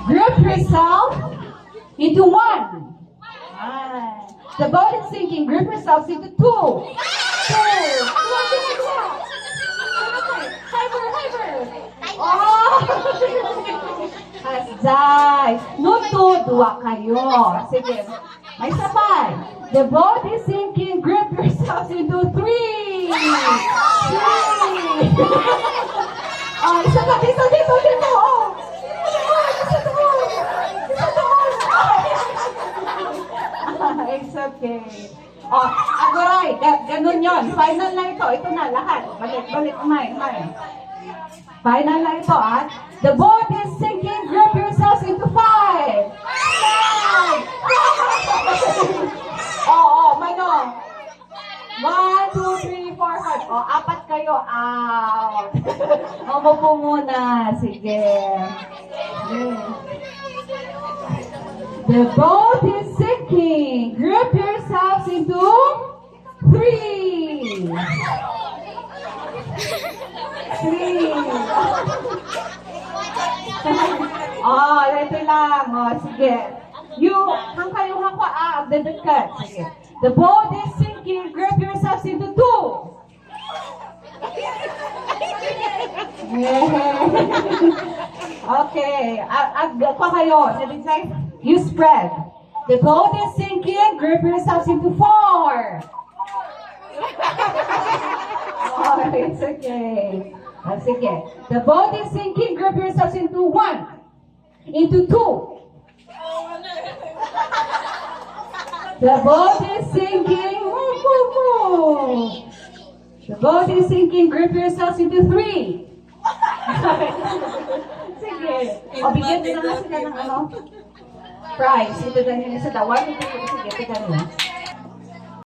Group yourself into one. The boat is sinking. Group yourselves into two. Hasday. Nuto, dua kayo. Sige. May sabay. The boat is sinking. Group yourselves into three. Oh, isa pa. Dito. Oh. It's okay. Oh, agoray. Ganun yun. Final na ito. Ito na, lahat. Balik. Umay. Final na ito, ah. The boat is sinking. Group yourselves into five. Mano. 1, 2, 3, 4, 5. Oh, apat kayo. Out. Umupo muna. Sige. The boat is sinking. Group yourselves into three. Oh, ito lang. Oh, sige. Hangkayuhan ko, abdedekat. Sige. The boat is sinking. Group yourselves into two. Okay. Pa kayo. You spread. The boat is sinking. Group yourselves into four. Oh, it's okay. That's okay. The boat is sinking. Group yourselves into one. Into two. The boat is sinking. The boat is sinking. Group yourselves into three. Sige. O, bigyan nyo na nga sila ng ano. Prize. Ito ganyan nila sa dawan. Sige, ito ganyan.